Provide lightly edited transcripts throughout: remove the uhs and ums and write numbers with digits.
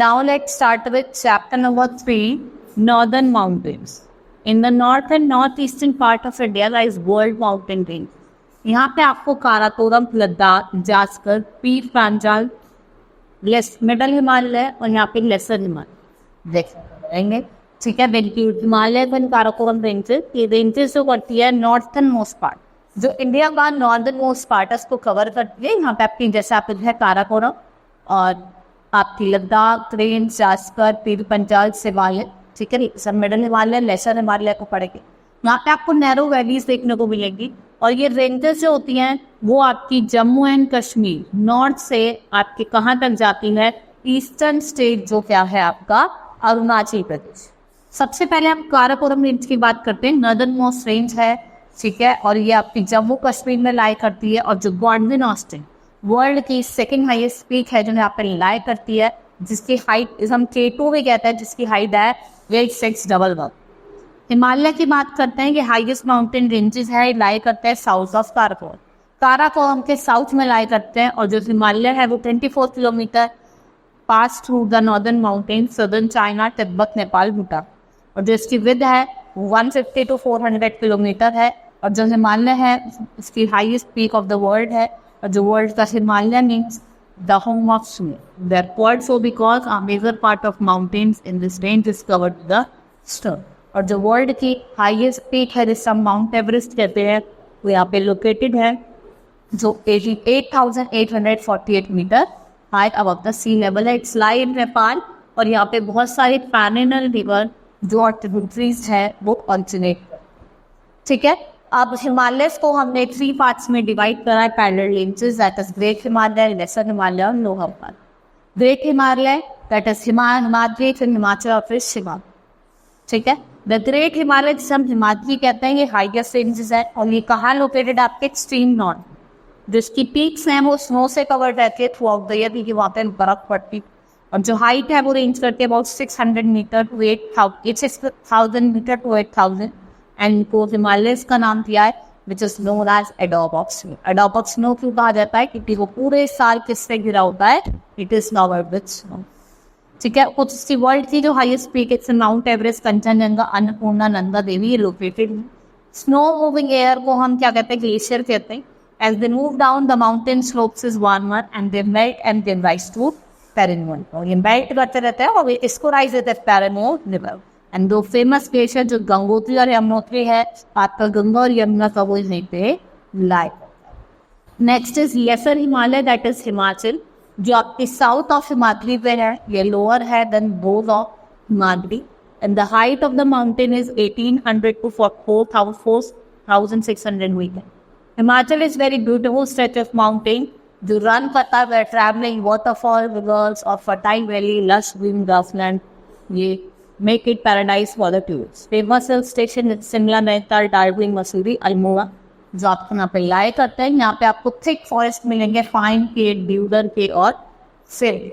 Now let's start with chapter number 3, Northern Mountains. In the north and northeastern part of India lies World Mountain Range. यहाँ पे आपको काराकोरम, लद्दाख, जास्कर, पीर Panchal, middle Himalaya और यहाँ पे laser Himalaya देख पाएंगे. ठीक है, हिमालय एंड काराकोरम रेंजेस, ये रेंजेस जो करती है नॉर्थन मोस्ट पार्ट, जो इंडिया का नॉर्दर्न मोस्ट पार्ट है उसको कवर करती है. यहाँ पे आपकी जैसे आप है काराकोरम और आपकी लद्दाख रेंज, जास्कर, पीर पंचाल, हिमालय. ठीक है, सब मिडल हिमालय, लेसर हिमालय को पड़ेगी. यहाँ पे आपको नैरो वैलीज देखने को मिलेंगी और ये रेंजेस जो होती हैं वो आपकी जम्मू एंड कश्मीर नॉर्थ से आपके कहाँ तक जाती है, ईस्टर्न स्टेट जो क्या है आपका अरुणाचल प्रदेश. सबसे पहले हम काराकोरम रेंज की बात करते हैं. नॉर्दर्न मोस्ट रेंज है, ठीक है, और ये आपकी जम्मू कश्मीर में लाई करती है. और जो गॉर्डन ऑस्टिन वर्ल्ड की सेकंड हाईएस्ट पीक है जो यहाँ पे लाई करती है, जिसकी हाइट हम K2 भी कहते हैं, जिसकी हाइट है 8611. हिमालय की बात करते हैं कि हाईएस्ट माउंटेन रेंजेस है, लाई करते हैं साउथ ऑफ काराकोरम. काराकोरम के साउथ में लाई करते हैं. और जो हिमालय है वो 24 kilometre pass through the northern mountain, southern China, Tibet, Nepal, Bhutan. और जो इसकी विड्थ है 150 to 400 किलोमीटर है. और जो हिमालय है इसकी highest peak of the world है. और जो वर्ल्ड का Himalaya means the home of snow. They are called so because a major part of mountains in this range is covered the snow. और जो वर्ल्ड की हाईएस्ट पीक है जिसे हम माउंट एवरेस्ट कहते हैं, वो यहाँ पे लोकेटेड है, जो 88,848 meter high above the sea level है. It's lie in Nepal. और यहाँ पे बहुत सारे पैरेनल रिवर जो ट्रिब्यूटरीज है वो ऑरिजिनेट. ठीक है, अब हिमालय को हमने 3 पार्ट्स में डिवाइड करा है, parallel ranges, that is great Himalaya, lesser Himalaya और lower Himalaya. Great Himalaya that is Himadri, फिर हिमाचल और फिर शिमाल. ठीक है, द ग्रेट हिमालय जिसे हम हिमाद्री कहते हैं, ये हाईएस्ट रेंजेस है. और ये कहाँ लोकेटेड आपके एक्सट्रीम नॉर्थ, जिसकी पीक्स हैं वो स्नो से कवर्ड रहती है थ्रू आउट द ईयर, क्योंकि वहाँ पे बर्फ पड़ती. और जो हाइट है वो रेंज करती है about 600 metre to 6,000 metre to 8,000. And इनको हिमालय का नाम दिया है विच इज नोन एज एडोब ऑफ स्नो. एडोब ऑफ स्नो क्यों कहा जाता है, क्योंकि वो पूरे साल किससे घिरा होता है, it is covered with snow. ठीक है, कुछ इसकी वर्ल्ड की जो हाईएस्ट पीक है माउंट एवरेस्ट, कंचनजंगा, अन्नपूर्णा, नंदा देवी, ये लोकेटेड है. स्नो मूविंग एयर को हम क्या कहते हैं, ग्लेशियर कहते हैं. As they move down, the mountain slopes is warmer and they melt and they rise to Paranmoon. और ये मेल्ट करते रहते हैं और इसको राइज देते हैं पैरामोन रिवर. एंड दो फेमस ग्लेशियर जो गंगोत्री और यमुनोत्री है, आपका गंगा और यमुना का वो यहीं पे लाई. Next is lesser Himalaya, that is Himachal, जो आपकी साउथ ऑफ हिमाद्री पे है. ये लोअर है then both of Himadri. And the height of the mountain is 1800 to 4,600 meter. Himachal is very beautiful stretch of mountain. जो run करता है traveling waterfall, rivers और fertile valley, lush green grassland. ये make it paradise for the tourists. Famous hill station Shimla, Nainital, Darjeeling, Mussoorie, Almora, जो आपको यहाँ पे लाई करते हैं. यहाँ पे आपको thick forest मिलेंगे, फाइन के, ड्यूडर के और फिर.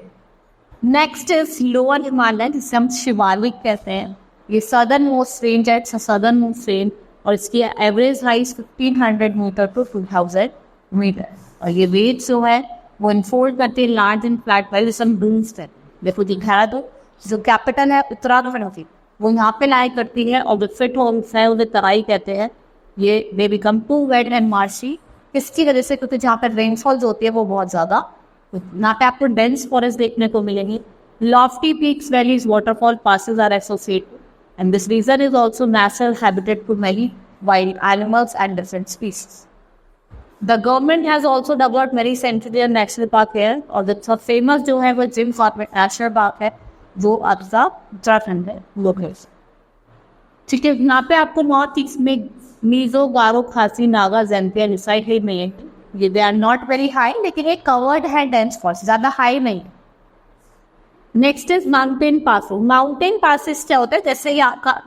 नेक्स्ट इज लोअर हिमालय जिसे हम शिवालिक कहते हैं. ये सदर्न मोस्ट रेंज है, सदर्न मोस्ट रेंज, और इसकी average height 1500 meter to 2000 meter. और ये वेज जो है वो इनफोल्ड करते हैं large and flat valleys and doons है. देखो दिखाया तो जो कैपिटल है उत्तराखंड होती वो यहाँ पे लाई करती है. और जो फिट होम्स है उन्हें तराई कहते हैं. ये they become too wet and marshy. किसकी वजह से, क्योंकि जहाँ पर रेनफॉल जो होती है वो बहुत ज़्यादा. यहाँ पे आपको डेंस फॉरेस्ट देखने को मिलेगी. Lofty peaks, valleys, waterfall, passes are associated. And this region is also natural habitat to many wild animals and different species. The government has also developed many centennial national park here. और जो famous जो है वो Jim Corbett national park है, जो आपका उत्तराखंड है location. ठीक है, यहाँ पे आपको नॉर्थ ईस्ट में मीजो, गारो, खासी, नागा, जैंतिया, निसाई है मिलेंगे. ये they are not very high, लेकिन ये कवर्ड है डेंस फॉरेस्ट, ज़्यादा हाई नहीं. Next is mountain passes. Mountain passes क्या होता है, जैसे यहाँ का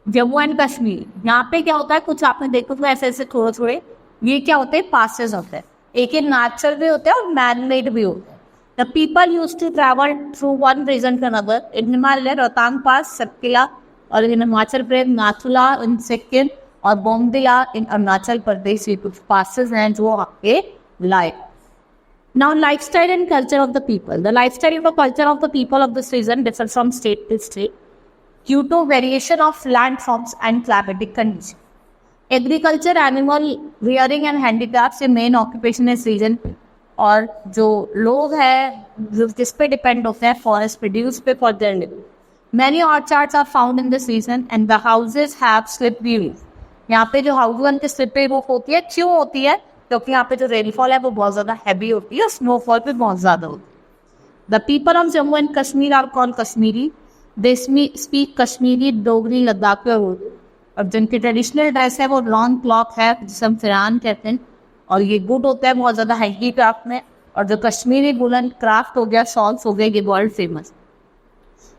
जम्मू एंड कश्मीर, यहाँ पे क्या होता है, कुछ आपने देखो तो ऐसे ऐसे थोड़े थोड़े ये क्या होते हैं, पासेस होते हैं. एक नेचुरल भी होते हैं और मैन मेड भी होते हैं. The people use to travel through one region to another. In Himalaya Rohtang pass, सतकिला, और इन हिमाचल प्रदेश नाथुला, इन सिक्किम और बोमदिला इन अरुणाचल प्रदेश. ये कुछ पासेस हैं जो आपके like. Now, lifestyle and culture of the people. The lifestyle and the culture of the people of this region differ from state to state due to variation of landforms and climatic conditions. Agriculture, animal rearing and handicrafts ये main occupation है इस region पे. और जो लोग हैं जिस पे डिपेंड होते हैं फॉरेस्ट प्रोड्यूस पे for their living. Many orchards are found in this region and the houses have slippery roofs. यहाँ पे जो हाउस बनते स्लिपरी रूफ होती है, क्यों होती है? क्योंकि यहाँ पे जो रेनफॉल है वो बहुत ज़्यादा हैवी होती है और स्नोफॉल भी बहुत ज़्यादा होती है. The people of Jammu and Kashmir are called Kashmiri. They speak Kashmiri, Dogri, Ladakhi और उर्दू. और जिनकी ट्रेडिशनल ड्रेस है वो लॉन्ग क्लॉथ है जिसे हम फिरान कहते हैं और ये गुड होता है बहुत ज़्यादा हैंडीक्राफ्ट में. और जो कश्मीरी वुलन क्राफ्ट हो गया, शॉल्स हो गए, ये world famous.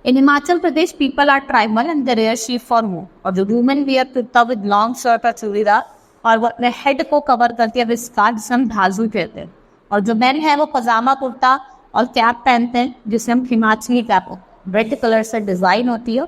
In Himachal Pradesh people are tribal and they rear sheep for more. और जो women wear kurta with long shirt और चूड़ीदार और वो अपने हेड को कवर करती है विद स्कार्फ जिसे हम धाजू कहते हैं. और जो मेन है वो पजामा कुर्ता और कैप पहनते हैं जिसे हम हिमाचली कैप हो, रेड कलर से डिज़ाइन होती है,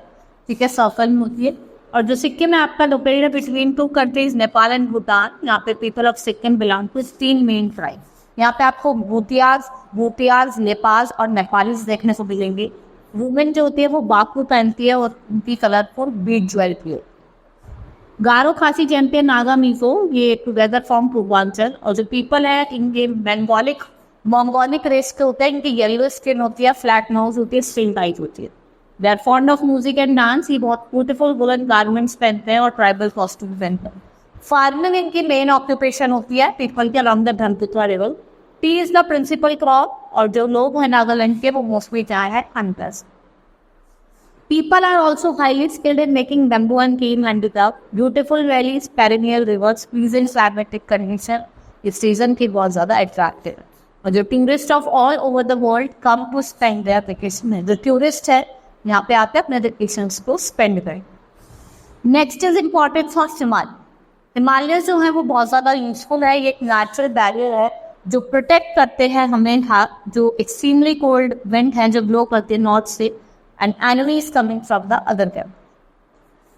ठीक है, सर्कल में होती है. और जो सिक्किम में आपका located between 2 countries Nepal and Bhutan. यहाँ पे people of Sikkim belong to 3 main tribe. यहाँ पे आपको भूटियाज, नेपाल और नेपालीज देखने को मिलेंगे. वुमेन जो होती है वो बाकू पहनती है और उनकी कलरफुल बीड ज्वेलरी है. गारो, खासी, जेम्पे, नागा, मिजो ये टुगेदर फॉर्म पूर्वांचल. और जो पीपल है इनके मंगोलिक रेस के होते हैं. इनकी येलो स्किन होती है, फ्लैट नोज होती है, स्ट्रिंग टाइट होती है. They are fond of music and dance. ये बहुत ब्यूटीफुल वुलन गारमेंट्स पहनते हैं और ट्राइबल कॉस्ट्यूम पहनते हैं. फार्मिंग इनकी मेन ऑक्यूपेशन होती है पीपल के along the Brahmaputra river. Tea is the principal crop. और जो लोग हैं नागालैंड के वो मोस्टली चाय है hunters. People are also highly skilled in making bamboo and cane handicraft. Beautiful valleys, perennial rivers, pleasant climatic condition इस सीजन की बहुत ज़्यादा अट्रैक्टिव है. और जो tourist of all over the world come to spend their vacation है. जो tourist है यहाँ पे आते हैं अपने वेकेशन को स्पेंड करें. Next is importance of Himalaya. Himalaya जो है वो बहुत ज़्यादा यूजफुल है. ये एक नेचुरल बैरियर है जो प्रोटेक्ट करते हैं हमें जो एक्सट्रीमली कोल्ड विंड है जो ब्लो करते हैं नॉर्थ से and enemies coming from the other camp.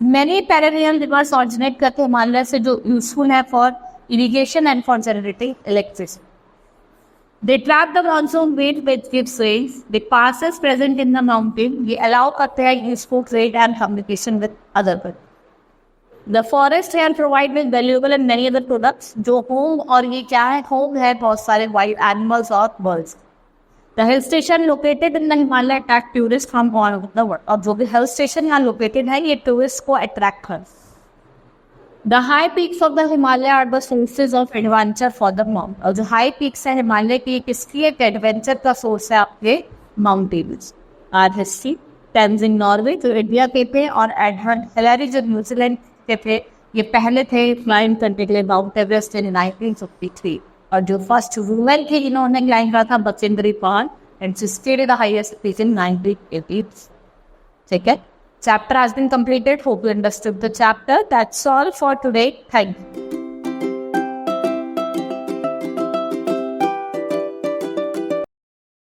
Many perennial rivers originate करते हैं हिमालय से जो useful है for irrigation and for generating electricity. They trap the monsoon wind which gives rains. The passes present in the mountain ये allow करते हैं useful trade and communication with other people. The forest here provide with valuable and many other products. जो home और ये क्या है, home है बहुत सारे wild animals और birds. The hill station located in the Himalaya attract tourists from all over the world. और जो भी hill station यहाँ located है ये tourists को attract कर. The high peaks of the Himalaya are the sources of adventure for the mountain. और जो high peaks है हिमालय की किसकी एक adventure का source है आपके mountains. Our history, Tenzing Norway जो इंडिया के थे और Edmund Hillary जो न्यूजीलैंड के थे, ये पहले थे क्लाइंब करने के लिए माउंट एवरेस्ट इन 1953. और जो फर्स्ट वुमेन थी इन्होंने क्लाइंब करा था Bachendri Pal and she stayed the highest peak in 1980. ठीक है, chapter has been completed. Hope you understood the chapter. That's all for today. Thank you.